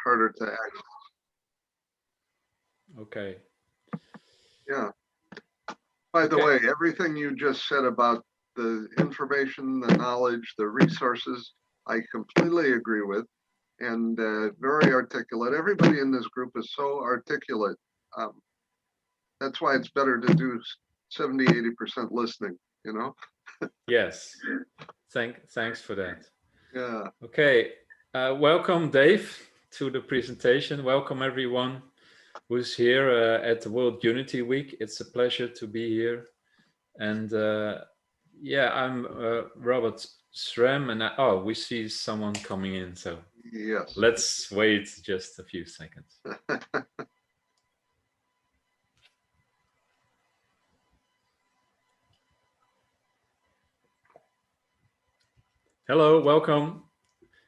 harder to access. Okay. Yeah. By the way, everything you just said about the information, the knowledge, the resources, I completely agree with, and very articulate. Everybody in this group is so articulate. That's why it's better to do 70, 80% listening, you know? Yes. Thanks for that. Yeah. Okay. Welcome, Dave, to the presentation. Welcome, everyone who's here at the World Unity Week. It's a pleasure to be here. And yeah, I'm Robert Srem, and we see someone coming in. So yes, let's wait just a few seconds. Hello, welcome.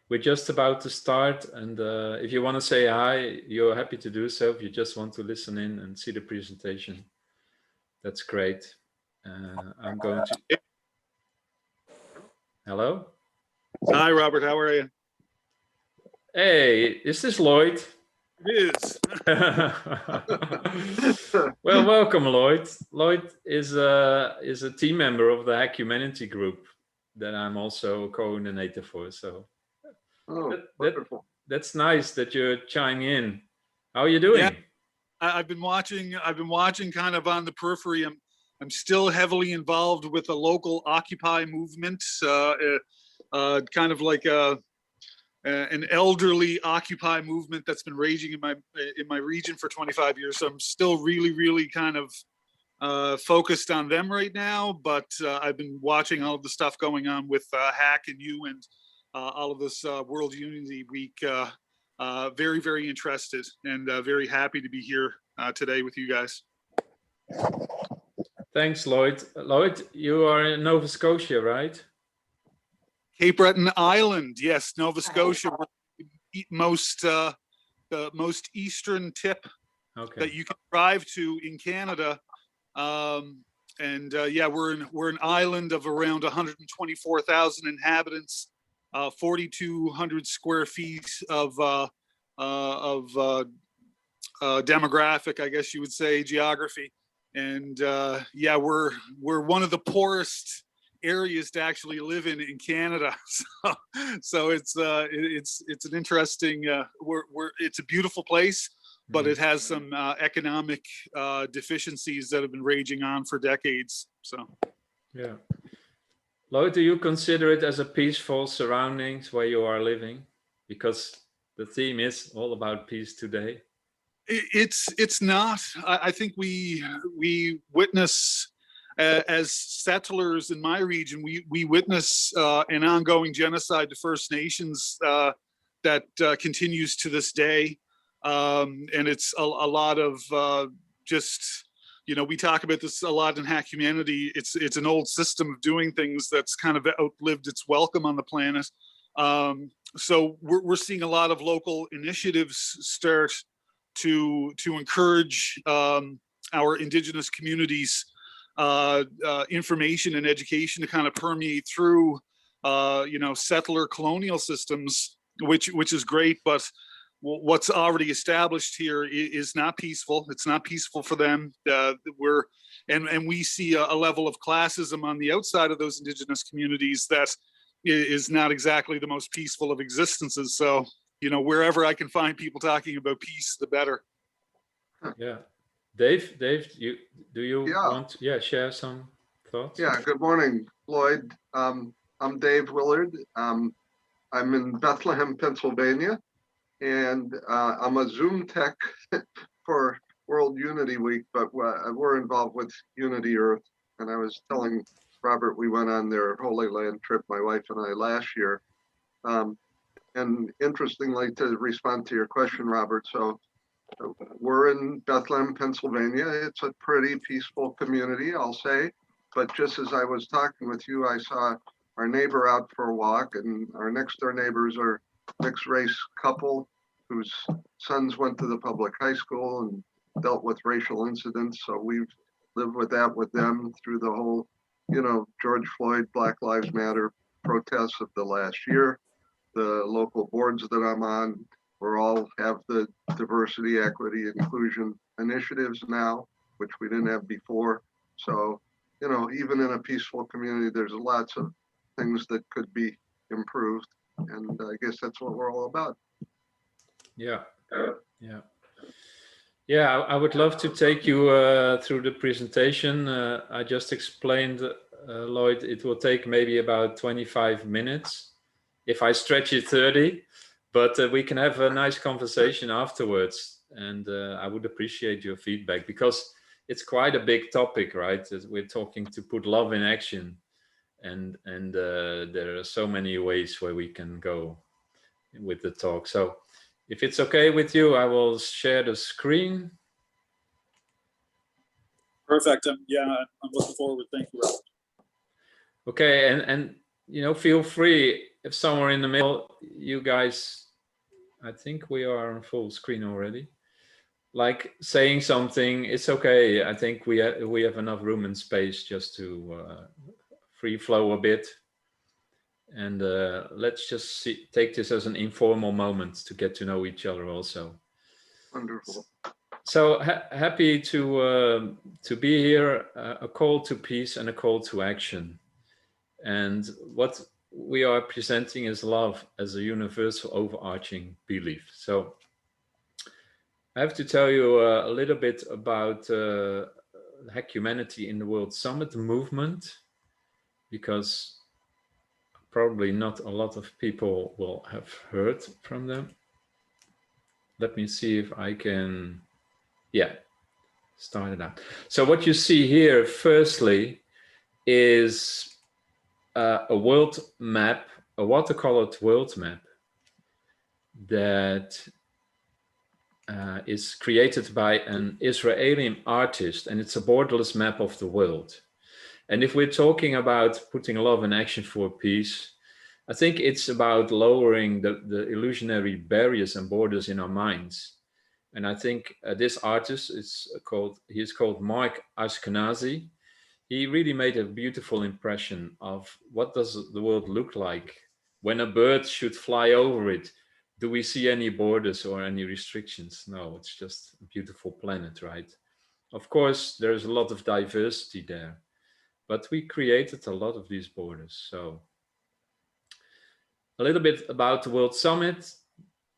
We're just about to start, and if you want to say hi, you're happy to do so. If you just want to listen in and see the presentation, that's great. I'm going to... Hello? Hi, Robert. How are you? Hey, is this Lloyd? It is. Well, welcome, Lloyd. Lloyd is a team member of the Hack Humanity group that I'm also a coordinator for. So that's nice that you're chiming in. How are you doing? Yeah, I've been watching kind of on the periphery. I'm still heavily involved with the local Occupy movement, kind of like an elderly Occupy movement that's been raging in my region for 25 years. So I'm still really kind of focused on them right now. But I've been watching all of the stuff going on with Hack and you and all of this World Unity Week. Very interested and very happy to be here today with you guys. Thanks, Lloyd. Lloyd, you are in Nova Scotia, right? Cape Breton Island, yes, Nova Scotia, the most eastern tip that you can drive to in Canada, yeah, we're an island of around 124,000 inhabitants, 4,200 square feet of demographic, I guess you would say, geography, and yeah, we're one of the poorest areas to actually live in Canada. So it's an interesting, it's a beautiful place, but it has some economic deficiencies that have been raging on for decades. So yeah. Lloyd, do you consider it as a peaceful surroundings where you are living? Because the theme is all about peace today. It's not. I think we witness, as settlers in my region, we witness an ongoing genocide to First Nations that continues to this day, and it's a lot of just, you know, we talk about this a lot in Hack Humanity. It's an old system of doing things that's kind of outlived its welcome on the planet. So we're seeing a lot of local initiatives start to encourage our Indigenous communities information and education to kind of permeate through you know, settler colonial systems, which is great, but what's already established here is not peaceful. It's not peaceful for them. We see a level of classism on the outside of those Indigenous communities that is not exactly the most peaceful of existences. So, you know, wherever I can find people talking about peace, the better. Yeah. Dave, do you want to share some thoughts? Yeah, good morning, Lloyd. I'm Dave Willard. I'm in Bethlehem, Pennsylvania, and I'm a Zoom tech for World Unity Week, but we're involved with Unity Earth. And I was telling Robert, we went on their Holy Land trip, my wife and I, last year. And interestingly, to respond to your question, Robert, so we're in Bethlehem, Pennsylvania. It's a pretty peaceful community, I'll say. But just as I was talking with you, I saw our neighbor out for a walk, and our next door neighbors are mixed race couple whose sons went to the public high school and dealt with racial incidents. So we've lived with that with them through the whole, you know, George Floyd, Black Lives Matter protests of the last year. The local boards that I'm on, we're all have the diversity, equity, inclusion initiatives now, which we didn't have before. So, you know, even in a peaceful community, there's lots of things that could be improved. And I guess that's what we're all about. Yeah, yeah. Yeah, I would love to take you through the presentation. I just explained, Lloyd, it will take maybe about 25 minutes. If I stretch it 30, but we can have a nice conversation afterwards. And I would appreciate your feedback because it's quite a big topic, right? We're talking to put love in action. And there are so many ways where we can go with the talk. So if it's okay with you, I will share the screen. Perfect. Yeah, I'm looking forward. Thank you, Robert. Okay, and you know, feel free if somewhere in the middle, you guys, I think we are on full screen already. Like saying something, it's okay. I think we have enough room and space just to free flow a bit. And let's just take this as an informal moment to get to know each other also. Wonderful. So happy to be here, a call to peace and a call to action. And what we are presenting is love as a universal overarching belief. So I have to tell you a little bit about Hack Humanity in the World Summit movement, because probably not a lot of people will have heard from them. Let me see if I can, yeah, start it out. So what you see here, firstly, is a world map, a watercolored world map that is created by an Israeli artist, and it's a borderless map of the world. And if we're talking about putting love in action for peace, I think it's about lowering the illusionary barriers and borders in our minds. And I think this artist he's called Mark Ashkenazi. He really made a beautiful impression of what does the world look like when a bird should fly over it. Do we see any borders or any restrictions? No, it's just a beautiful planet, right? Of course, there's a lot of diversity there, but we created a lot of these borders. So a little bit about the World Summit.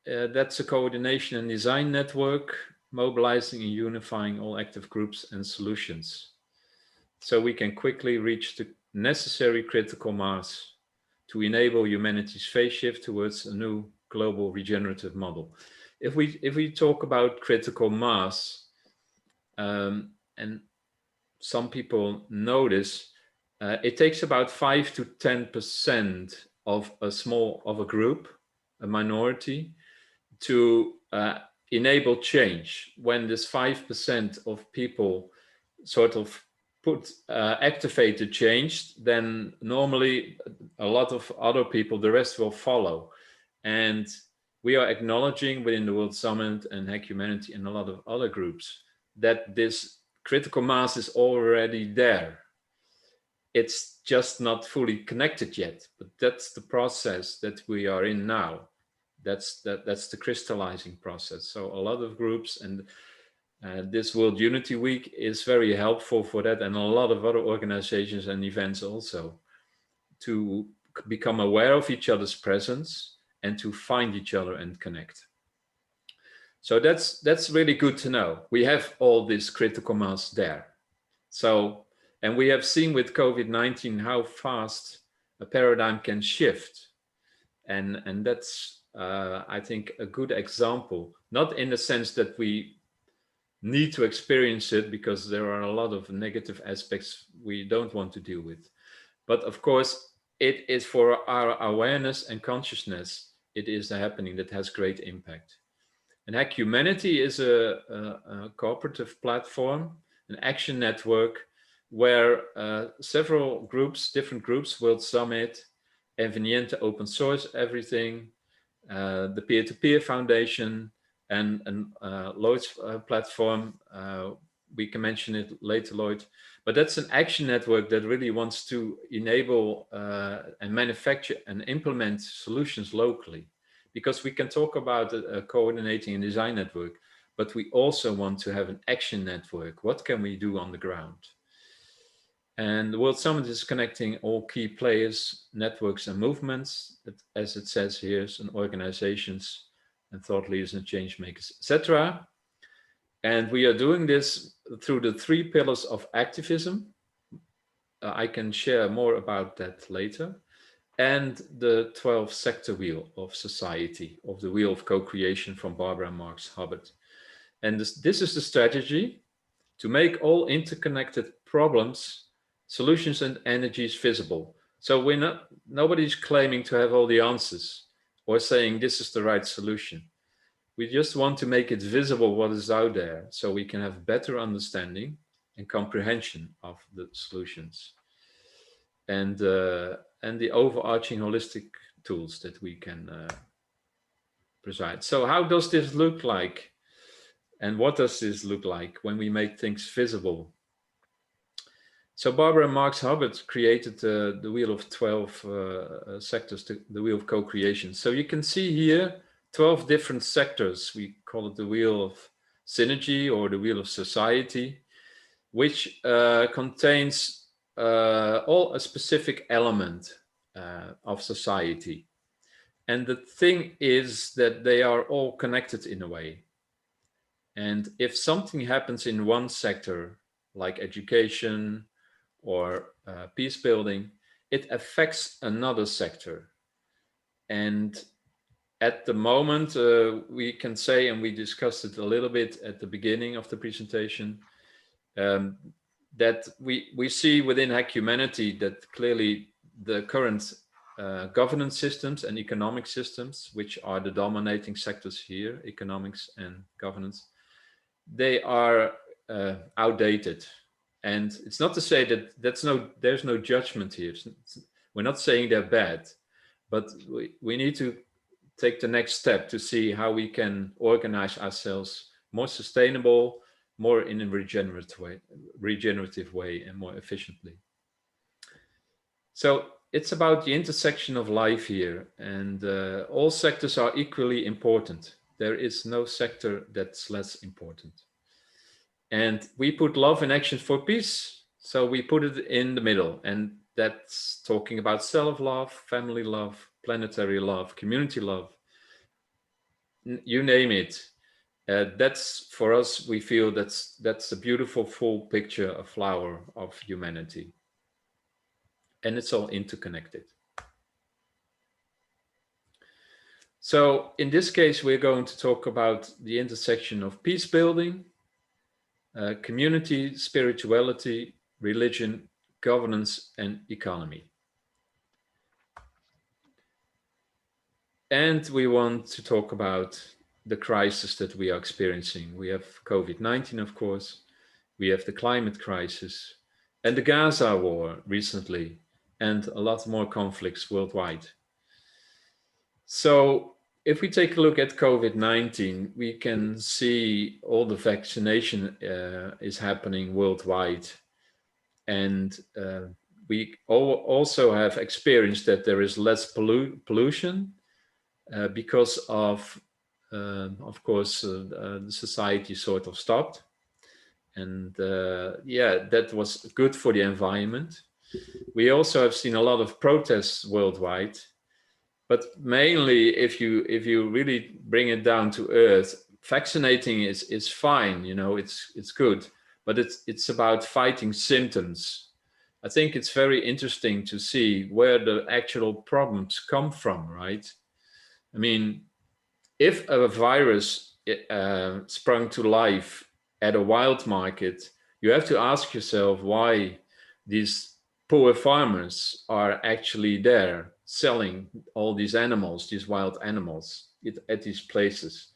That's a coordination and design network, mobilizing and unifying all active groups and solutions, so we can quickly reach the necessary critical mass to enable humanity's phase shift towards a new global regenerative model. If we talk about critical mass, and some people notice, it takes about 5 to 10% of a group, a minority, to enable change. When this 5% of people sort of activate the change, then normally a lot of other people, the rest will follow. And we are acknowledging within the World Summit and Hack Humanity and a lot of other groups that this critical mass is already there. It's just not fully connected yet, but that's the process that we are in now. That's the crystallizing process. So a lot of groups, and this World Unity Week is very helpful for that, and a lot of other organizations and events also, to become aware of each other's presence and to find each other and connect. So that's really good to know. We have all this critical mass there. So, and we have seen with COVID-19 how fast a paradigm can shift. And that's, I think, a good example, not in the sense that we need to experience it, because there are a lot of negative aspects we don't want to deal with. But of course, it is for our awareness and consciousness, it is a happening that has great impact. And Hack Humanity is a cooperative platform, an action network, where several groups, different groups, World Summit, Eveniente Open Source Everything, the Peer-to-Peer Foundation, and Lloyd's platform. We can mention it later, Lloyd. But that's an action network that really wants to enable and manufacture and implement solutions locally, because we can talk about a coordinating and design network, but we also want to have an action network. What can we do on the ground? And the World Summit is connecting all key players, networks and movements, as it says here, and organizations and thought leaders and change makers, etc. And we are doing this through the 3 pillars of activism. I can share more about that later. And the 12 sector wheel of society, of the wheel of co-creation from Barbara Marx Hubbard. And this is the strategy to make all interconnected problems, solutions and energies visible. So nobody's claiming to have all the answers or saying this is the right solution. We just want to make it visible what is out there so we can have better understanding and comprehension of the solutions. And the overarching holistic tools that we can provide. So how does this look like? And what does this look like when we make things visible? So Barbara Marx Hubbard created the wheel of 12 sectors, the wheel of co-creation. So you can see here 12 different sectors. We call it the wheel of synergy or the wheel of society, which contains all a specific element of society. And the thing is that they are all connected in a way. And if something happens in one sector, like education or peace building, it affects another sector. And at the moment, we can say, and we discussed it a little bit at the beginning of the presentation, that we see within Humanity that clearly the current governance systems and economic systems, which are the dominating sectors here, economics and governance, they are outdated. And it's not to say that there's no judgment here. We're not saying they're bad, but we need to take the next step to see how we can organize ourselves more sustainable, more in a regenerative way and more efficiently. So it's about the intersection of life here, and all sectors are equally important. There is no sector that's less important. And we put love in action for peace. So we put it in the middle, and that's talking about self-love, family love, planetary love, community love, you name it. That's for us, we feel that's a beautiful full picture, a flower of humanity. And it's all interconnected. So in this case, we're going to talk about the intersection of peace building, community, spirituality, religion, governance, and economy. And we want to talk about the crisis that we are experiencing. We have COVID-19, of course. We have the climate crisis and the Gaza war recently, and a lot more conflicts worldwide. So if we take a look at COVID-19, we can see all the vaccination is happening worldwide. And we also have experienced that there is less pollution because of course, the society sort of stopped. And yeah, that was good for the environment. We also have seen a lot of protests worldwide. But mainly, if you really bring it down to earth, vaccinating is fine, you know, it's good, but it's about fighting symptoms. I think it's very interesting to see where the actual problems come from, right? I mean, if a virus sprung to life at a wild market, you have to ask yourself why these poor farmers are actually there selling all these animals, these wild animals at these places.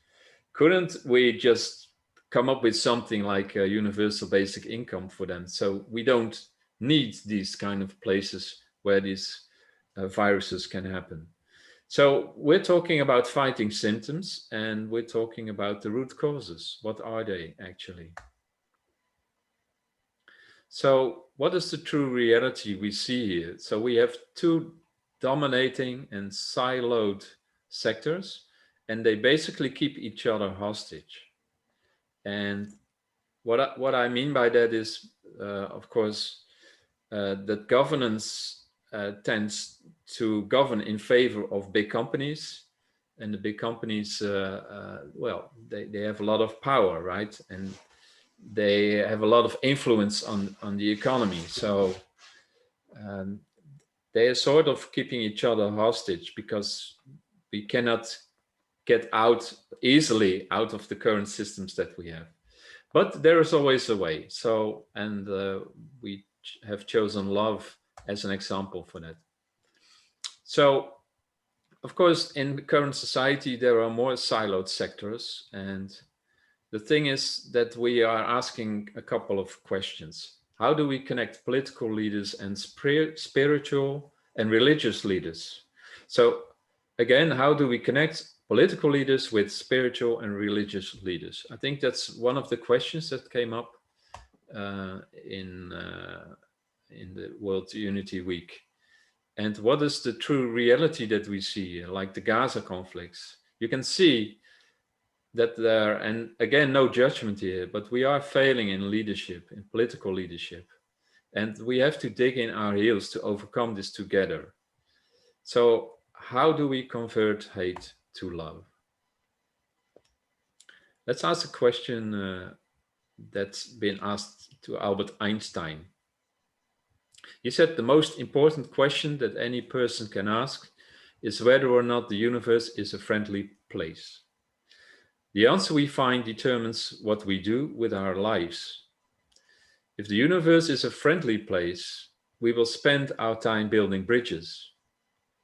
Couldn't we just come up with something like a universal basic income for them? So we don't need these kind of places where these viruses can happen. So we're talking about fighting symptoms, and we're talking about the root causes. What are they actually? So what is the true reality we see here? So we have two dominating and siloed sectors. and they basically keep each other hostage. And what I mean by that is, of course, that governance tends to govern in favor of big companies, and the big companies, well, they have a lot of power, right? And they have a lot of influence on the economy. So they are sort of keeping each other hostage because we cannot get out easily out of the current systems that we have. But there is always a way. So, and we have chosen love as an example for that. So, of course, in the current society, there are more siloed sectors. And the thing is that we are asking a couple of questions. How do we connect political leaders and spiritual and religious leaders? So again, how do we connect political leaders with spiritual and religious leaders? I think that's one of the questions that came up in the World Unity Week. And what is the true reality that we see, like the Gaza conflicts? You can see that there, and again, no judgment here, but we are failing in leadership, in political leadership. And we have to dig in our heels to overcome this together. So how do we convert hate to love? Let's ask a question that's been asked to Albert Einstein. He said the most important question that any person can ask is whether or not the universe is a friendly place. The answer we find determines what we do with our lives. If the universe is a friendly place, we will spend our time building bridges,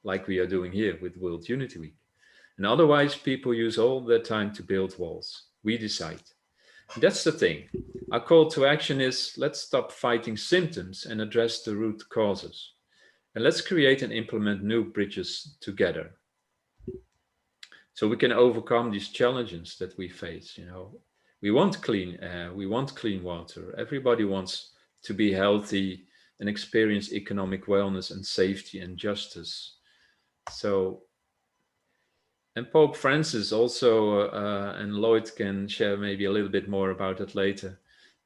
like we are doing here with World Unity Week. And otherwise, people use all their time to build walls. We decide. That's the thing. Our call to action is, let's stop fighting symptoms and address the root causes. And let's create and implement new bridges together, so we can overcome these challenges that we face. You know, we want clean air, we want clean water. Everybody wants to be healthy and experience economic wellness and safety and justice. So, and Pope Francis also, and Lloyd can share maybe a little bit more about it later,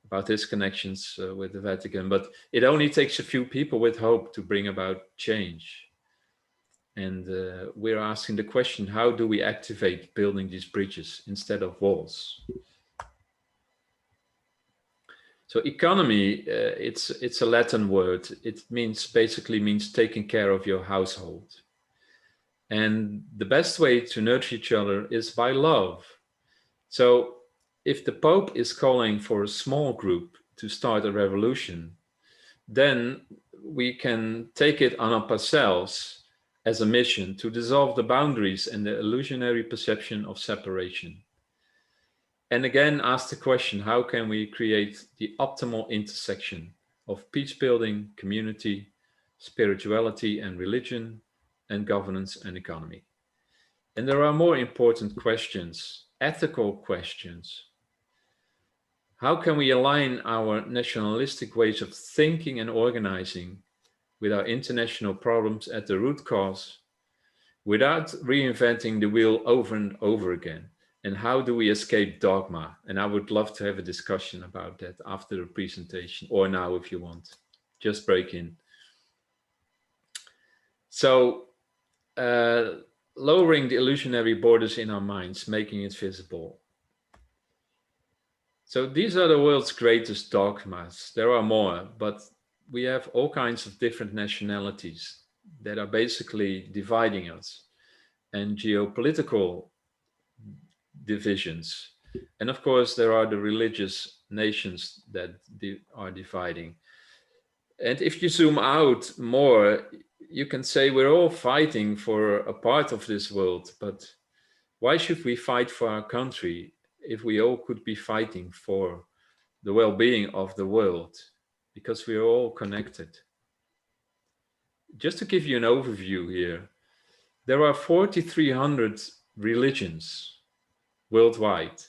about his connections with the Vatican. But it only takes a few people with hope to bring about change. And we're asking the question, how do we activate building these bridges instead of walls? So economy, it's a Latin word. It basically means taking care of your household. And the best way to nurture each other is by love. So if the Pope is calling for a small group to start a revolution, then we can take it on ourselves as a mission to dissolve the boundaries and the illusionary perception of separation. And again, ask the question, how can we create the optimal intersection of peace building, community, spirituality and religion, and governance and economy? And there are more important questions, ethical questions. How can we align our nationalistic ways of thinking and organizing with our international problems at the root cause without reinventing the wheel over and over again? And how do we escape dogma? And I would love to have a discussion about that after the presentation, or now if you want, just break in. So lowering the illusionary borders in our minds, making it visible. So these are the world's greatest dogmas. There are more, but we have all kinds of different nationalities that are basically dividing us, and geopolitical divisions. And of course, there are the religious nations that are dividing. And if you zoom out more, you can say we're all fighting for a part of this world, but why should we fight for our country if we all could be fighting for the well-being of the world? Because we're all connected. Just to give you an overview here, there are 4,300 religions worldwide.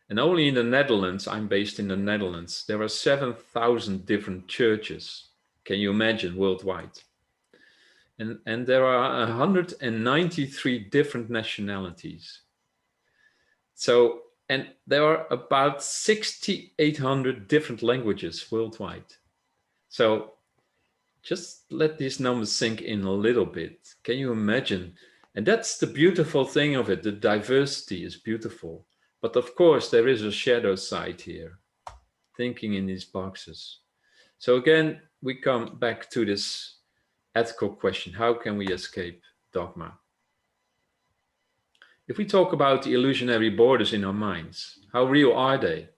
And only in the Netherlands, I'm based in the Netherlands, there are 7,000 different churches. Can you imagine, worldwide? And there are 193 different nationalities. So, and there are about 6,800 different languages worldwide. So just let these numbers sink in a little bit. Can you imagine? And that's the beautiful thing of it. The diversity is beautiful. But of course, there is a shadow side here, thinking in these boxes. So again, we come back to this ethical question. How can we escape dogma? If we talk about the illusionary borders in our minds, how real are they?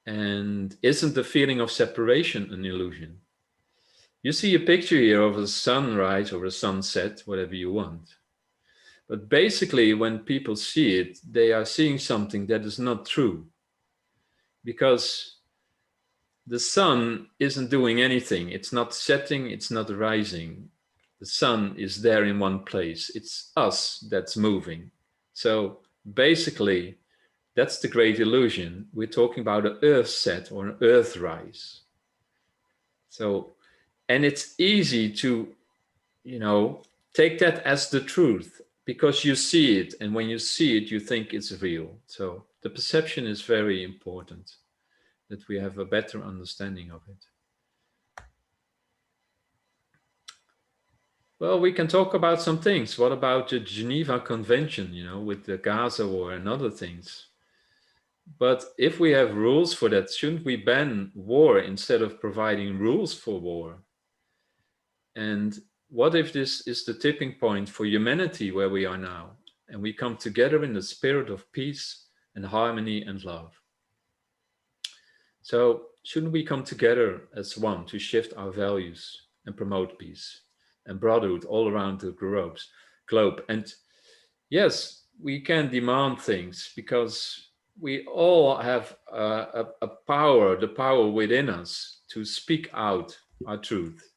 And isn't the feeling of separation an illusion? You see a picture here of a sunrise or a sunset, whatever you want. But basically, when people see it, they are seeing something that is not true. Because the sun isn't doing anything. It's not setting, it's not rising. The sun is there in one place. It's us that's moving. So basically, that's the great illusion. We're talking about an earth set or an earth rise. So, and it's easy to, take that as the truth because you see it. And when you see it, you think it's real. So the perception is very important, that we have a better understanding of it. Well, we can talk about some things. What about the Geneva Convention, with the Gaza war and other things? But if we have rules for that, shouldn't we ban war instead of providing rules for war? And what if this is the tipping point for humanity where we are now, and we come together in the spirit of peace and harmony and love? So shouldn't we come together as one to shift our values and promote peace and brotherhood all around the globe? And yes, we can demand things because we all have a power, the power within us to speak out our truth.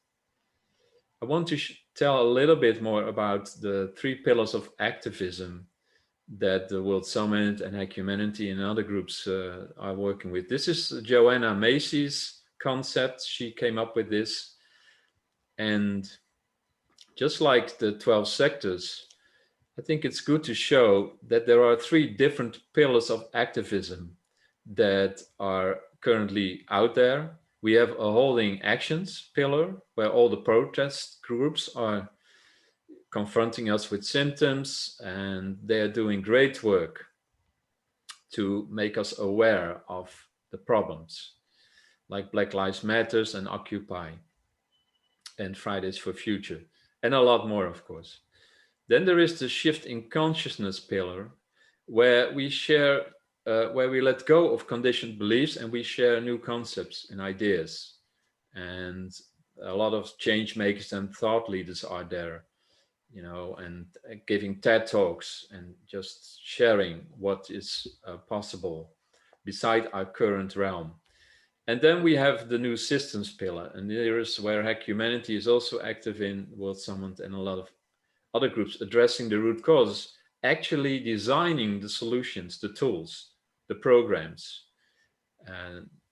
I want to tell a little bit more about the 3 pillars of activism that the World Summit and Ecumenity and other groups are working with. This is Joanna Macy's concept. She came up with this. And just like the 12 sectors, I think it's good to show that there are 3 different pillars of activism that are currently out there. We have a holding actions pillar where all the protest groups are confronting us with symptoms, and they're doing great work to make us aware of the problems, like Black Lives Matters and Occupy and Fridays for Future, and a lot more, of course. Then there is the shift in consciousness pillar, where we share, where we let go of conditioned beliefs and we share new concepts and ideas. And a lot of change makers and thought leaders are there, and giving TED Talks and just sharing what is possible beside our current realm. And then we have the new systems pillar, and there is where Humanity is also active in World Summit and a lot of other groups addressing the root causes, actually designing the solutions, the tools, the programs.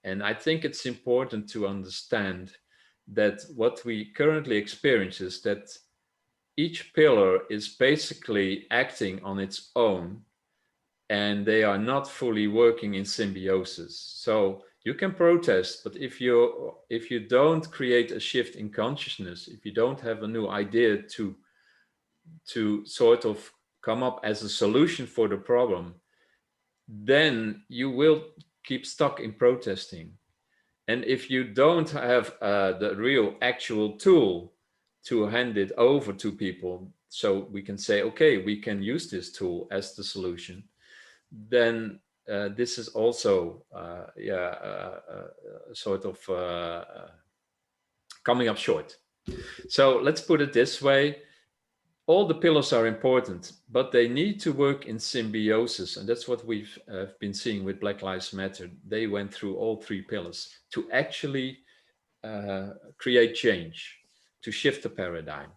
And I think it's important to understand that what we currently experience is that each pillar is basically acting on its own, and they are not fully working in symbiosis. So you can protest, but if you don't create a shift in consciousness, if you don't have a new idea to sort of come up as a solution for the problem, then you will keep stuck in protesting. And if you don't have the real actual tool to hand it over to people, so we can say, okay, we can use this tool as the solution, then this is also sort of coming up short. So let's put it this way. All the pillars are important, but they need to work in symbiosis. And that's what we've been seeing with Black Lives Matter. They went through all 3 pillars to actually create change, to shift the paradigm.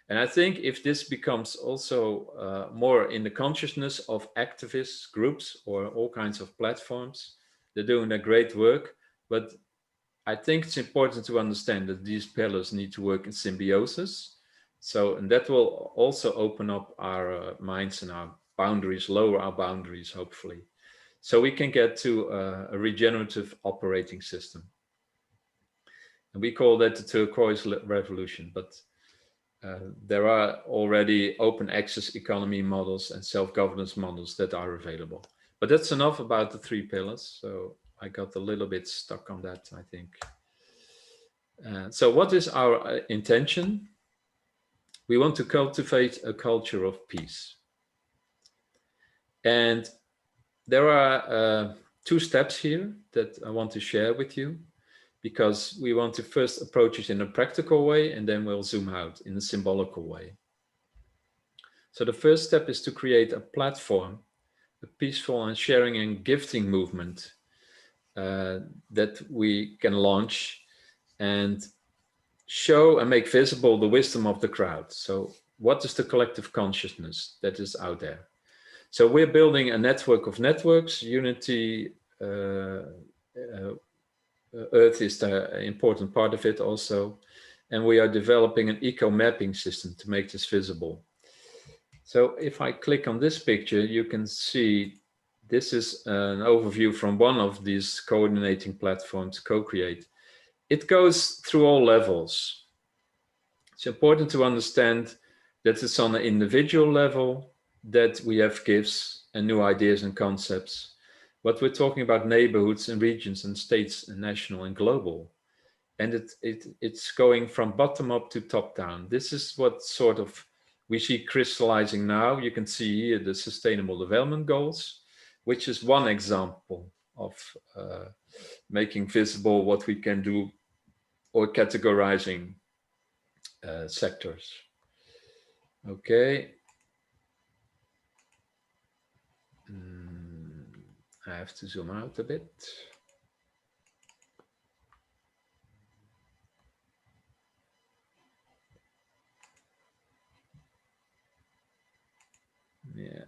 And I think if this becomes also more in the consciousness of activist groups or all kinds of platforms, they're doing a great work. But I think it's important to understand that these pillars need to work in symbiosis. So, and that will also open up our minds and our boundaries, lower our boundaries, hopefully. So we can get to a regenerative operating system. And we call that the turquoise revolution, but there are already open access economy models and self-governance models that are available. But that's enough about the 3 pillars. So I got a little bit stuck on that, I think. So what is our intention? We want to cultivate a culture of peace. And there are 2 steps here that I want to share with you, because we want to first approach it in a practical way, and then we'll zoom out in a symbolical way. So the first step is to create a platform, a peaceful and sharing and gifting movement that we can launch and show and make visible the wisdom of the crowd. So what is the collective consciousness that is out there? So we're building a network of networks. Unity, Earth is the important part of it also. And we are developing an eco-mapping system to make this visible. So if I click on this picture, you can see this is an overview from one of these coordinating platforms, Co-Create. It goes through all levels. It's important to understand that it's on an individual level that we have gifts and new ideas and concepts. But we're talking about neighborhoods and regions and states and national and global. And it's going from bottom up to top down. This is what sort of we see crystallizing now. You can see here the Sustainable Development Goals, which is one example of making visible what we can do or categorizing sectors. Okay. I have to zoom out a bit. Yeah.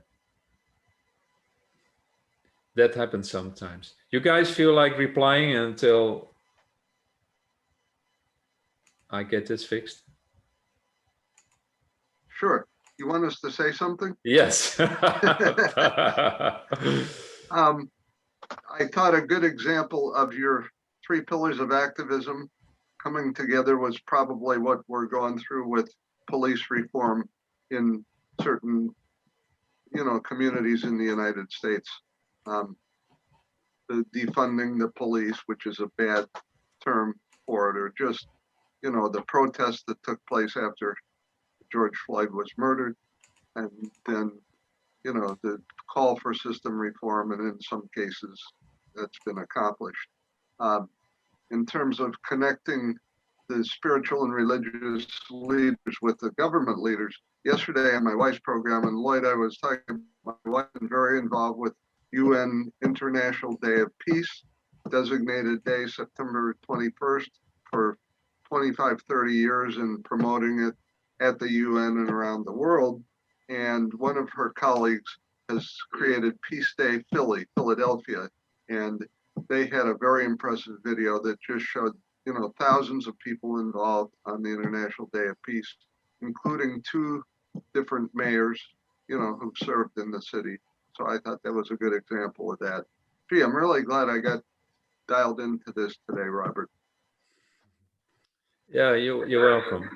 That happens sometimes. You guys feel like replying until I get this fixed? Sure. You want us to say something? Yes. I thought a good example of your 3 pillars of activism coming together was probably what we're going through with police reform in certain, communities in the United States. The defunding the police, which is a bad term for it, or just, the protests that took place after George Floyd was murdered, and then, the call for system reform, and in some cases that's been accomplished. In terms of connecting the spiritual and religious leaders with the government leaders, yesterday on my wife's program, and Lloyd, I was talking, my wife is very involved with UN International Day of Peace, designated day September 21st for 25, 30 years, and promoting it at the UN and around the world. And one of her colleagues has created Peace Day Philadelphia, and they had a very impressive video that just showed, thousands of people involved on the International Day of Peace, including 2 different mayors, who served in the city. So I thought that was a good example of that. Gee, I'm really glad I got dialed into this today, Robert. Yeah, you're welcome.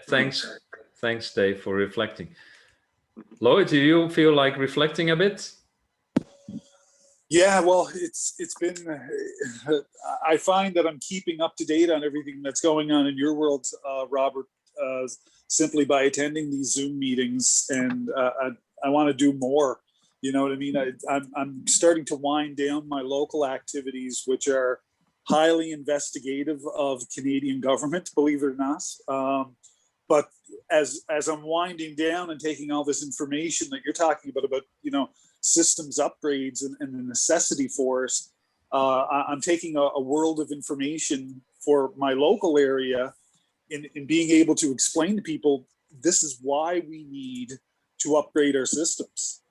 Thanks, Dave, for reflecting. Lloyd, do you feel like reflecting a bit? Yeah, well, it's been, I find that I'm keeping up to date on everything that's going on in your world, Robert, simply by attending these Zoom meetings, and I want to do more. You know what I mean? I'm starting to wind down my local activities, which are highly investigative of Canadian government, believe it or not. But as I'm winding down and taking all this information that you're talking about systems upgrades and the necessity for us, I'm taking a world of information for my local area in being able to explain to people, this is why we need to upgrade our systems.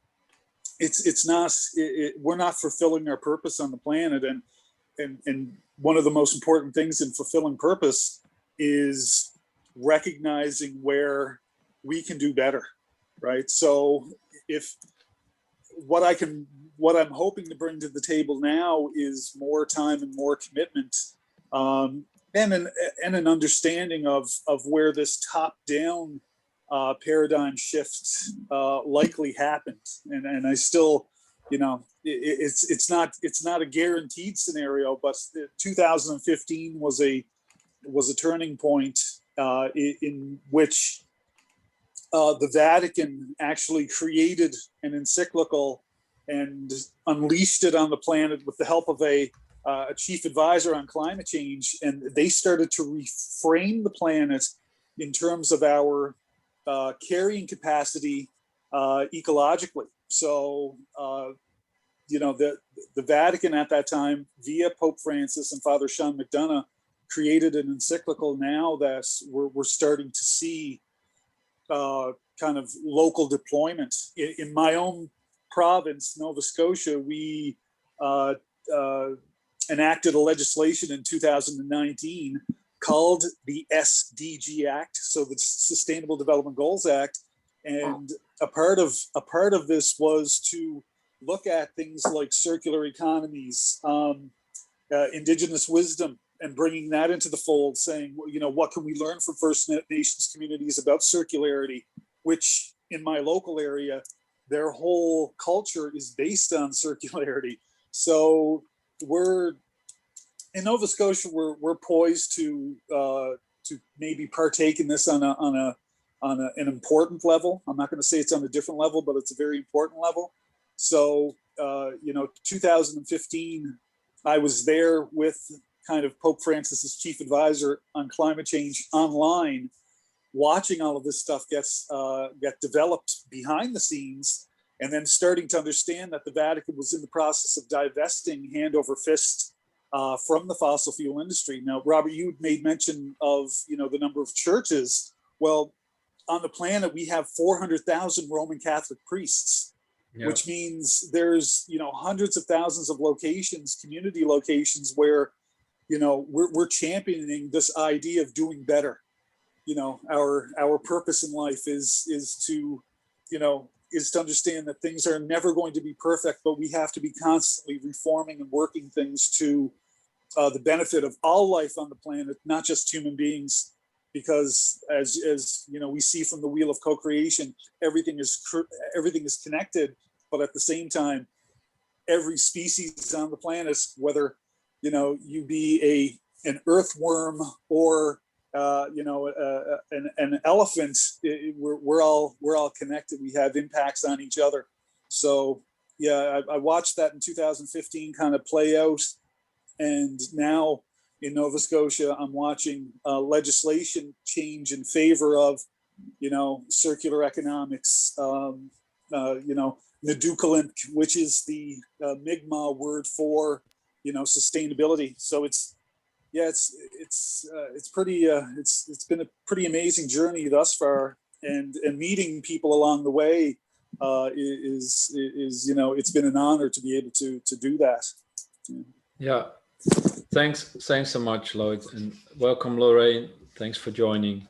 It's not, we're not fulfilling our purpose on the planet. And one of the most important things in fulfilling purpose is recognizing where we can do better, right? So if what I'm hoping to bring to the table now is more time and more commitment, and an understanding of where this top-down paradigm shift likely happened, and I still, it's not a guaranteed scenario, but 2015 was a turning point in which the Vatican actually created an encyclical and unleashed it on the planet with the help of a chief advisor on climate change, and they started to reframe the planet in terms of our carrying capacity ecologically. So, the Vatican at that time, via Pope Francis and Father Sean McDonough, created an encyclical now that we're starting to see kind of local deployment. In my own province, Nova Scotia, we enacted a legislation in 2019 called the SDG Act, so the Sustainable Development Goals Act, and a part of this was to look at things like circular economies, indigenous wisdom, and bringing that into the fold, saying, what can we learn from First Nations communities about circularity, which in my local area, their whole culture is based on circularity. So in Nova Scotia, we're poised to maybe partake in this on an important level. I'm not going to say it's on a different level, but it's a very important level. So 2015, I was there with kind of Pope Francis's chief advisor on climate change online, watching all of this stuff get developed behind the scenes, and then starting to understand that the Vatican was in the process of divesting hand over fist from the fossil fuel industry. Now, Robert, you made mention of the number of churches. Well, on the planet, we have 400,000 Roman Catholic priests, which means there's hundreds of thousands of locations, community locations, where we're championing this idea of doing better. Our purpose in life is to understand that things are never going to be perfect, but we have to be constantly reforming and working things to the benefit of all life on the planet, not just human beings. Because as we see from the wheel of co-creation, everything is connected, but at the same time, every species on the planet, whether you be an earthworm or an elephant, we're all connected. We have impacts on each other. So I watched that in 2015 kind of play out, and now in Nova Scotia, I'm watching legislation change in favor of, circular economics, Nadukalink, which is the Mi'kmaq word for, sustainability. So it's been a pretty amazing journey thus far, and meeting people along the way is it's been an honor to be able to do that. Yeah. Thanks so much, Lloyd, and welcome, Lorraine. Thanks for joining.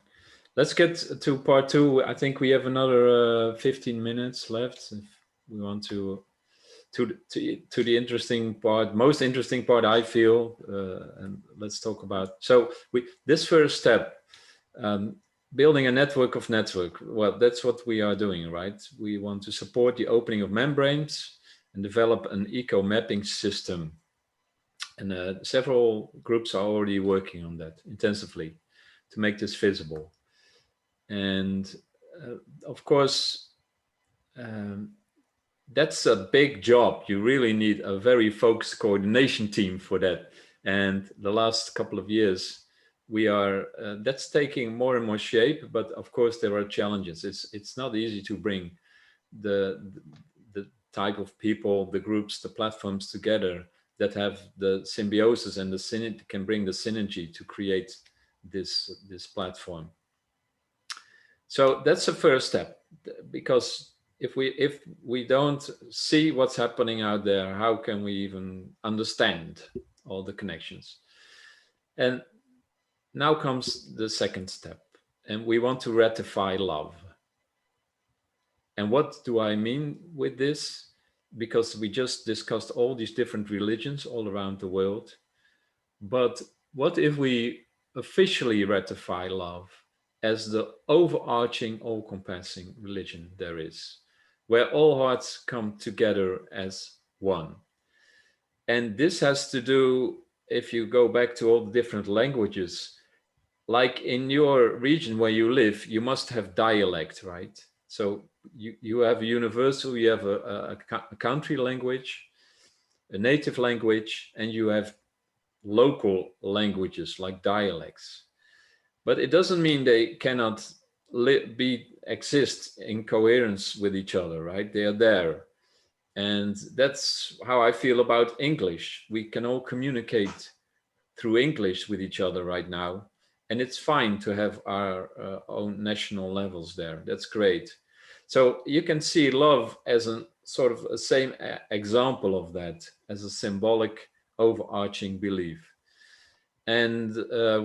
Let's get to part two. I think we have another 15 minutes left if we want to the interesting part, most interesting part, I feel, and let's talk about. So this first step, building a network of network. Well, that's what we are doing, right? We want to support the opening of membranes and develop an eco-mapping system. And several groups are already working on that intensively to make this visible. And of course, that's a big job. You really need a very focused coordination team for that. And the last couple of years, that's taking more and more shape. But of course, there are challenges. It's not easy to bring the type of people, the groups, the platforms together that have the symbiosis and can bring the synergy to create this platform. So that's the first step, because if we don't see what's happening out there, how can we even understand all the connections? And now comes the second step, and we want to ratify love. And what do I mean with this? Because we just discussed all these different religions all around the world. But what if we officially ratify love as the overarching, all-compassing religion there is, where all hearts come together as one? And this has to do, if you go back to all the different languages, like in your region where you live, you must have dialect, right? So you have a universal, you have a country language, a native language, and you have local languages like dialects. But it doesn't mean they cannot exist in coherence with each other, right? They are there. And that's how I feel about English. We can all communicate through English with each other right now. And it's fine to have our own national levels there. That's great. So you can see love as a sort of a same example of that, as a symbolic overarching belief. And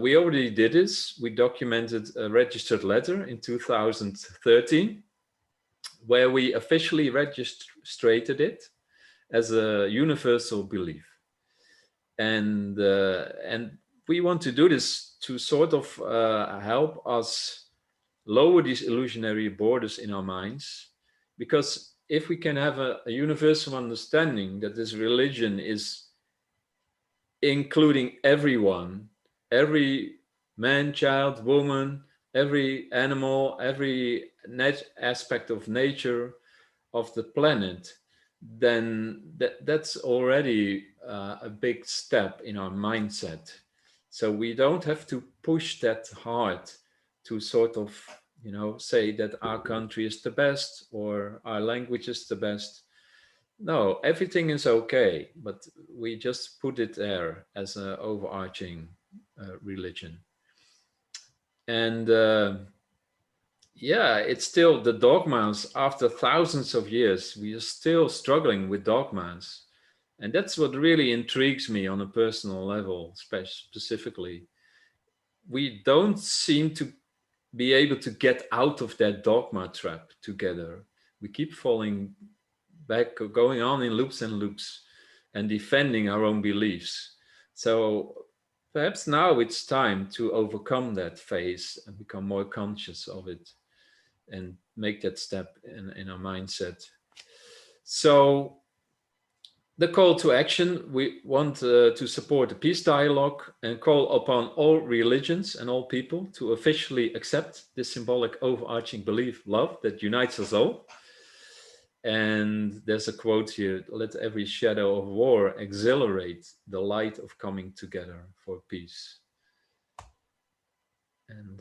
we already did this. We documented a registered letter in 2013, where we officially registered it as a universal belief. And we want to do this to sort of help us lower these illusionary borders in our minds, because if we can have a universal understanding that this religion is including everyone, every man, child, woman, every animal, every aspect of nature of the planet, then that's already a big step in our mindset. So we don't have to push that hard to sort of, you know, say that our country is the best or our language is the best. No, everything is okay, but we just put it there as an overarching religion. And yeah, it's still the dogmas. After thousands of years, we are still struggling with dogmas. And that's what really intrigues me on a personal level, specifically. We don't seem to be able to get out of that dogma trap together. We keep falling back, going on in loops and loops, and defending our own beliefs. So perhaps now it's time to overcome that phase and become more conscious of it and make that step in our mindset. So the call to action, we want to support the peace dialogue and call upon all religions and all people to officially accept this symbolic overarching belief, love, that unites us all. And there's a quote here: let every shadow of war exhilarate the light of coming together for peace. And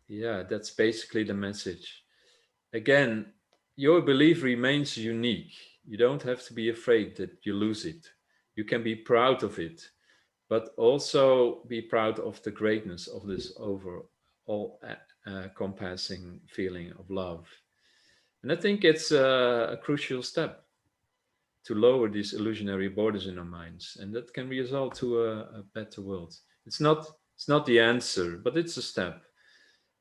yeah, that's basically the message. Again, your belief remains unique. You don't have to be afraid that you lose it. You can be proud of it, but also be proud of the greatness of this overall compassing feeling of love. And I think it's a crucial step to lower these illusionary borders in our minds, and that can result to a better world. It's not the answer, but it's a step.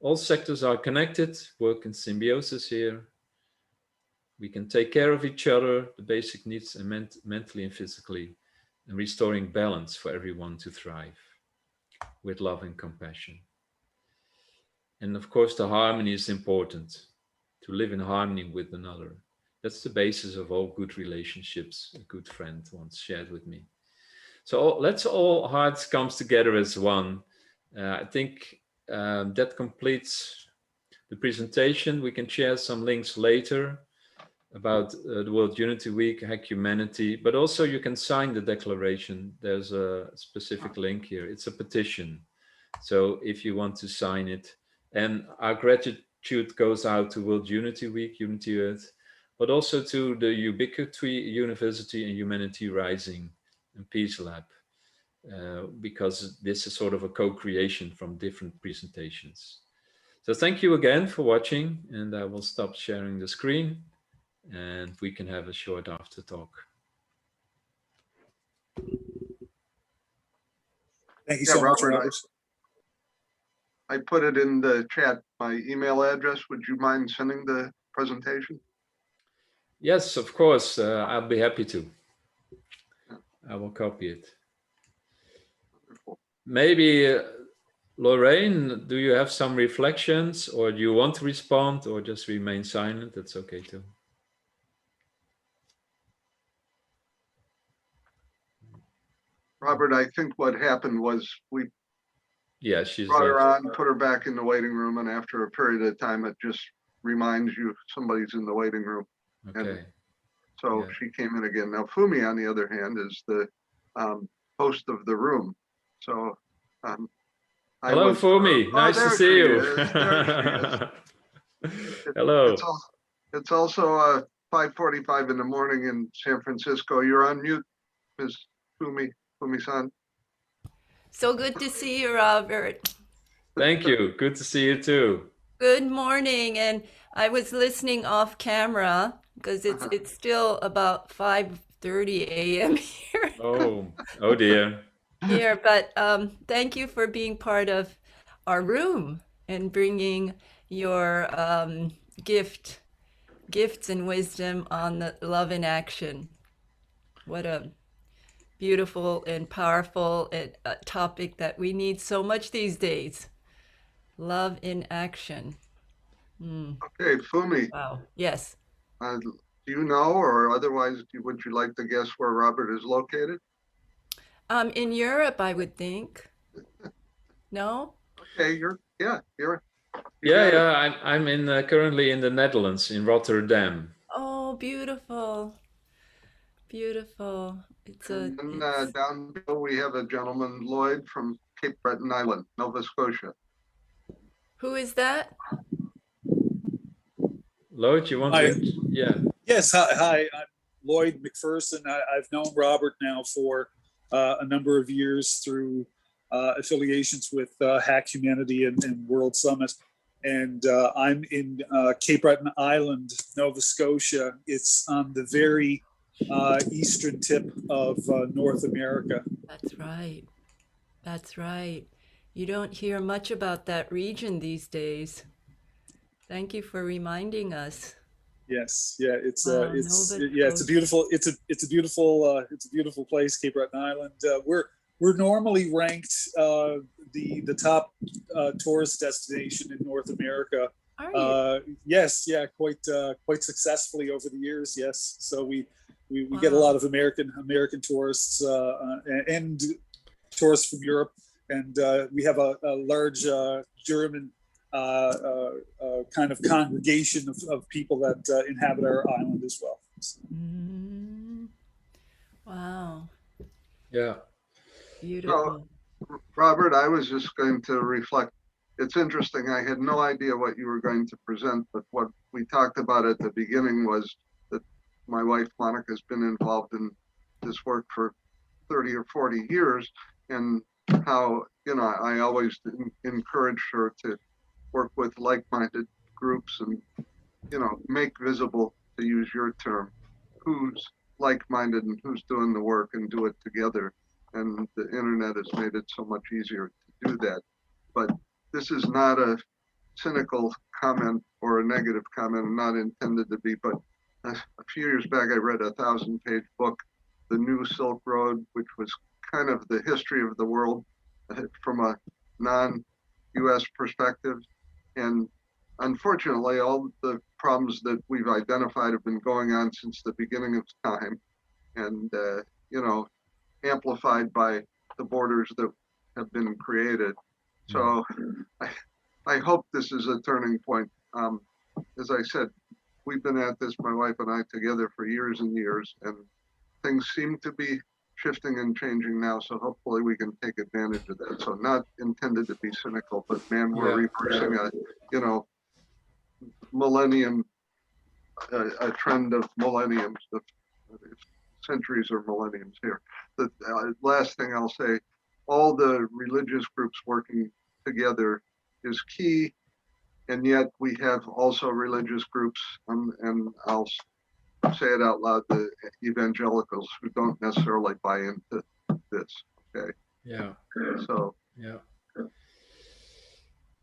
All sectors are connected, work in symbiosis here. We can take care of each other, the basic needs, and mentally and physically, and restoring balance for everyone to thrive with love and compassion. And of course, the harmony is important, to live in harmony with another. That's the basis of all good relationships, a good friend once shared with me. So let's all hearts come together as one. I think that completes the presentation. We can share some links later about the World Unity Week, Hack Humanity, but also you can sign the declaration. There's a specific link here. It's a petition. So if you want to sign it, and our gratitude goes out to World Unity Week, Unity Earth, but also to the Ubiquity University and Humanity Rising and Peace Lab, because this is sort of a co-creation from different presentations. So thank you again for watching, and I will stop sharing the screen and we can have a short after talk. Thank you so much, Robert. I put it in the chat, my email address. Would you mind sending the presentation? Yes, of course. I'll be happy to. I will copy it. Wonderful. Maybe, Lorraine, do you have some reflections, or do you want to respond, or just remain silent? That's okay too. Robert, I think what happened was we Yeah, she's brought her left. on, put her back in the waiting room, and after a period of time, it just reminds you somebody's in the waiting room. Okay. So Yeah. she came in again. Now Fumi, on the other hand, is the host of the room. So I Hello, was. Fumi. Oh, Nice to there see she you. is. There she is. Hello. It's also 5:45 in the morning in San Francisco. You're on mute, Ms. Fumi-san. So good to see you, Robert. Thank you. Good to see you too. Good morning. And I was listening off camera because it's still about 5:30 a.m. here. Oh dear. But thank you for being part of our room and bringing your gifts and wisdom on the love in action. What a beautiful and powerful topic that we need so much these days. Love in action. Okay, Fumi, Wow. Yes. do you know, or otherwise, would you like to guess where Robert is located? In Europe, I would think. No? Okay, you Yeah, got it. yeah. I'm in currently in the Netherlands, in Rotterdam. Oh, beautiful. Beautiful. And then down below, we have a gentleman, Lloyd, from Cape Breton Island, Nova Scotia. Who is that? Lloyd, you want Hi. to? Yeah. Yes, hi, I'm Lloyd McPherson. I've known Robert now for a number of years through affiliations with Hack Humanity and World Summit. And I'm in Cape Breton Island, Nova Scotia. It's on the very eastern tip of North America. That's right. That's right. You don't hear much about that region these days. Thank you for reminding us. Yes, yeah, it's Wow, it's Nova yeah, it's a Scotia. beautiful place, Cape Breton Island. We're normally ranked the top tourist destination in North America. Are you? Yes, yeah, quite successfully over the years. Yes, so we Wow. get a lot of American tourists and tourists from Europe, and we have a large German kind of congregation of people that inhabit our island as well. Mm. Wow. Yeah. Beautiful. Robert, I was just going to reflect. It's interesting. I had no idea what you were going to present, but what we talked about at the beginning was that my wife, Monica, has been involved in this work for 30 or 40 years, and how, I always encouraged her to work with like-minded groups and, make visible, to use your term, who's like-minded and who's doing the work, and do it together. And the internet has made it so much easier to do that. But this is not a cynical comment or a negative comment, not intended to be, but a few years back, I read a 1,000-page book, The New Silk Road, which was kind of the history of the world from a non-US perspective. And unfortunately, all the problems that we've identified have been going on since the beginning of time, and amplified by the borders that have been created. So I hope this is a turning point. As I said, we've been at this, my wife and I, together for years and years, and things seem to be shifting and changing now. So hopefully we can take advantage of that. So not intended to be cynical, but man, we're reversing a, millennium, a trend of millenniums, of centuries or millenniums here. The last thing I'll say, all the religious groups working together is key, and yet we have also religious groups, and I'll say it out loud, the evangelicals who don't necessarily buy into this. Okay. Yeah. So Yeah.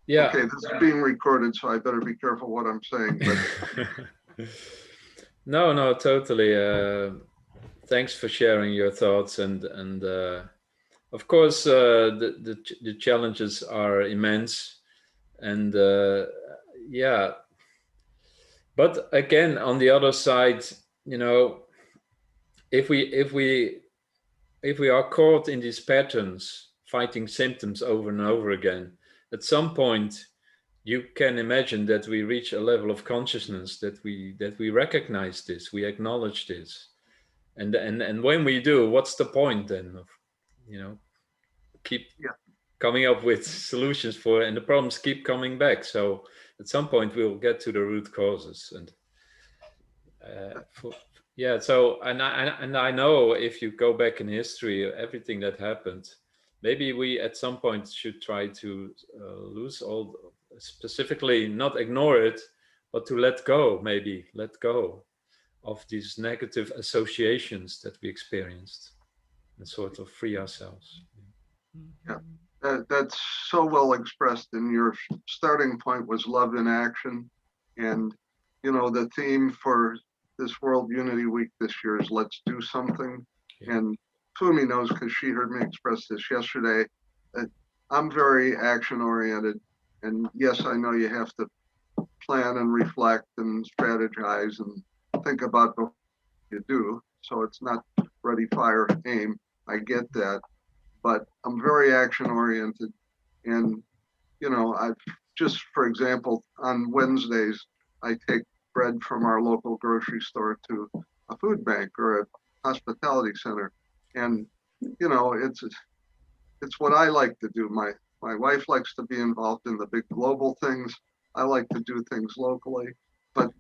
Yeah. Okay, this is being recorded, so I better be careful what I'm saying, but No, totally. Thanks for sharing your thoughts, and of course, the challenges are immense, and yeah. But again, on the other side, you know, if we are caught in these patterns, fighting symptoms over and over again, at some point, you can imagine that we reach a level of consciousness that we recognize this, we acknowledge this, and when we do, what's the point then of, you know, keep yeah, coming up with solutions for, and the problems keep coming back. So at some point we'll get to the root causes, and yeah. So and I know if you go back in history, everything that happened, maybe we at some point should try to lose all, specifically not ignore it, but to let go, maybe let go of these negative associations that we experienced, and sort of free ourselves. yeah. That's so well expressed. And your starting point was love in action. And, you know, the theme for this World Unity Week this year is let's do something. Yeah. And Fumi knows because she heard me express this yesterday. I'm very action oriented. And yes, I know you have to plan and reflect and strategize and think about what you do. So it's not ready, fire, aim. I get that. But I'm very action oriented. And, you know, I've just, for example, on Wednesdays, I take bread from our local grocery store to a food bank or a hospitality center. And, you know, it's what I like to do. My wife likes to be involved in the big global things. I like to do things locally, but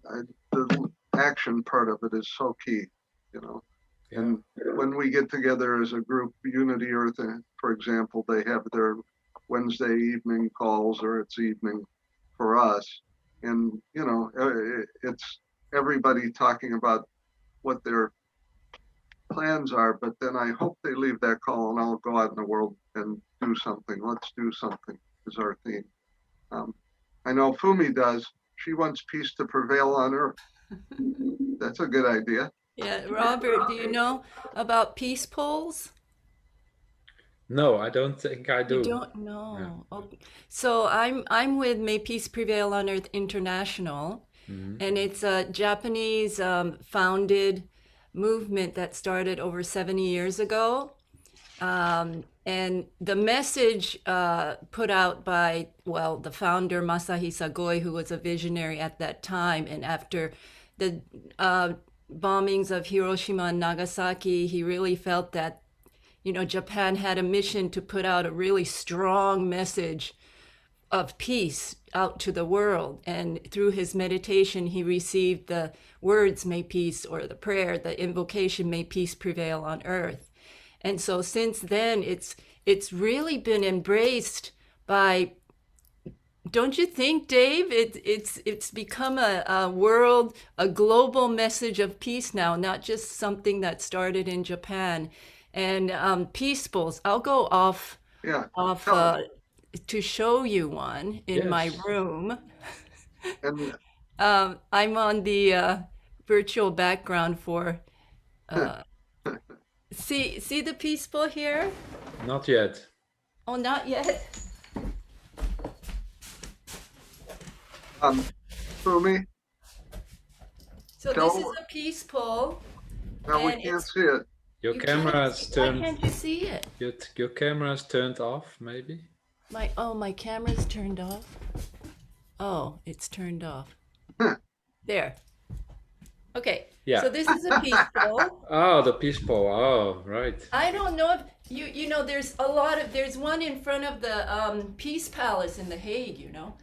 the action part of it is so key, you know. Yeah. And when we get together as a group, Unity Earth, for example, they have their Wednesday evening calls, or it's evening for us. And, you know, it's everybody talking about what their plans are, but then I hope they leave that call and I'll go out in the world and do something. Let's do something is our theme. I know Fumi does. She wants peace to prevail on earth. That's a good idea. Yeah, Robert, do you know about peace polls? No, I don't think I You do. don't know. Okay. So I'm with May Peace Prevail on Earth International, and it's a Japanese founded movement that started over 70 years ago. And the message put out by, well, the founder, Masahisa Goi, who was a visionary at that time, and after the bombings of Hiroshima and Nagasaki, he really felt that, you know, Japan had a mission to put out a really strong message of peace out to the world. And through his meditation, he received the words, may peace, or the prayer, the invocation, may peace prevail on earth. And so since then, it's really been embraced by, don't you think, Dave? It's become a world, a global message of peace now, not just something that started in Japan. And peace bowls, I'll go off Yeah. to show you one in my Yes. room. And I'm on the virtual background for see the peace bowl here? Not yet. Oh, not yet. Fumi, So Tell- this is a peace pole. no, we And can't it's- see it. Your You camera can't is see- Why turned. can't you see it? Your camera is turned off, maybe. My camera's turned off. Oh, it's turned off. Huh. There. Okay. Yeah. So this is a peace bowl. Oh, the peace pole. Oh, right. I don't know if you know there's one in front of the Peace Palace in The Hague, you know.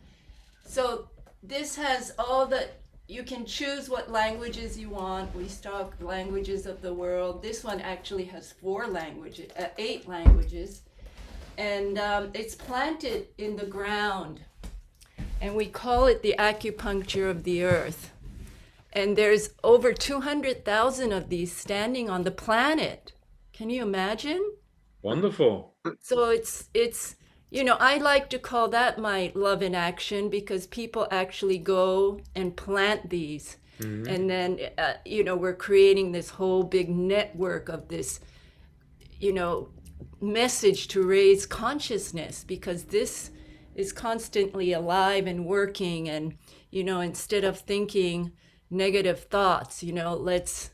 So this has all the, you can choose what languages you want. We stock languages of the world. This one actually has 8 languages, and it's planted in the ground, and we call it the acupuncture of the earth. And there's over 200,000 of these standing on the planet. Can you imagine? Wonderful. So it's You know, I like to call that my love in action, because people actually go and plant these. And then, you know, we're creating this whole big network of this, you know, message to raise consciousness, because this is constantly alive and working. And, you know, instead of thinking negative thoughts, you know, let's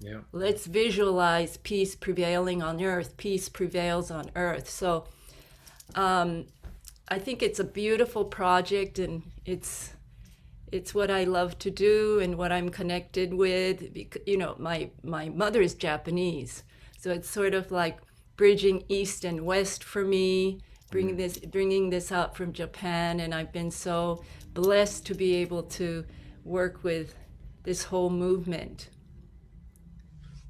visualize peace prevailing on earth. Peace prevails on earth. So I think it's a beautiful project, and it's what I love to do and what I'm connected with. Because, you know, my mother is Japanese, so it's sort of like bridging East and West for me, bringing this out from Japan. And I've been so blessed to be able to work with this whole movement.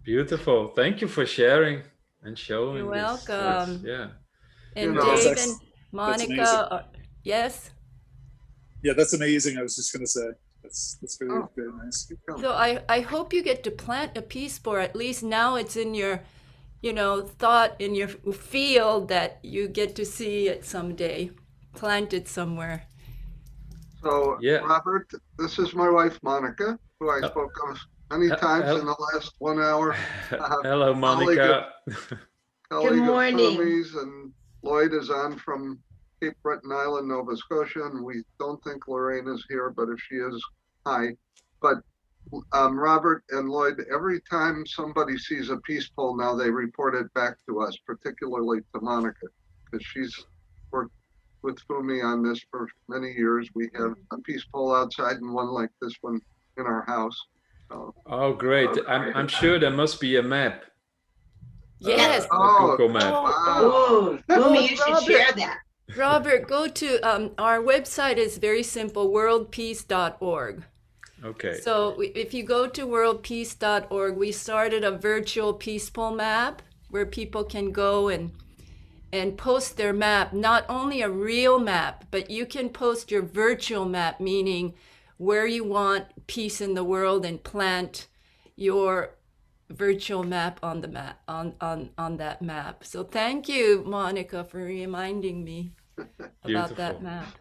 Beautiful. Thank you for sharing and showing You're this. welcome. Yeah. And You know, Dave That's and amazing. Monica, yes. Yeah, that's amazing. I was just going to say that's very, Oh. very nice. So I hope you get to plant a peace spore. At least now it's in your, you know, thought, in your field, that you get to see it someday, planted somewhere. So, Yeah. Robert, this is my wife, Monica, who I spoke of many times in the last 1 hour. Hello, Monica. Colleague of morning. Fumi's, and Lloyd is on from Cape Breton Island, Nova Scotia, and we don't think Lorraine is here, but if she is, hi. But Robert and Lloyd, every time somebody sees a peace pole now, they report it back to us, particularly to Monica, because she's worked with Fumi on this for many years. We have a peace pole outside and one like this one in our house. So, Oh, great. I'm sure there must be a map. Yes. A Google map. wow. Oh, Fumi, you should Robert. share that. Robert, go to our website is very simple, worldpeace.org. Okay. So if you go to worldpeace.org, we started a virtual peace pole map where people can go and post their map, not only a real map, but you can post your virtual map, meaning where you want peace in the world, and plant your virtual map on the map, on that map. So thank you, Monica, for reminding me about that map.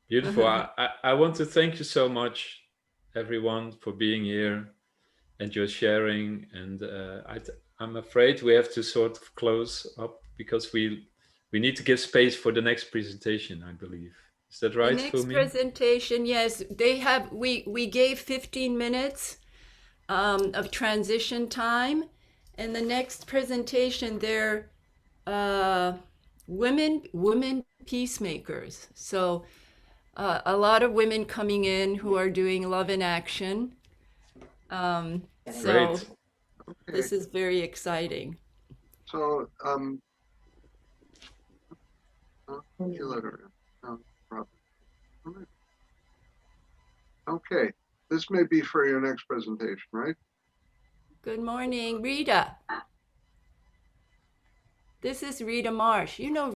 Beautiful. I want to thank you so much, everyone, for being here and your sharing. And I'm afraid we have to sort of close up, because we need to give space for the next presentation, I believe. Is that right, The next Fumi? presentation, yes, they have. We gave 15 minutes of transition time, and the next presentation, they're women peacemakers. So a lot of women coming in who are doing love in action. So Great. this is very exciting. So, okay, this may be for your next presentation, right? Good morning, Rita. This is Rita Marsh. You know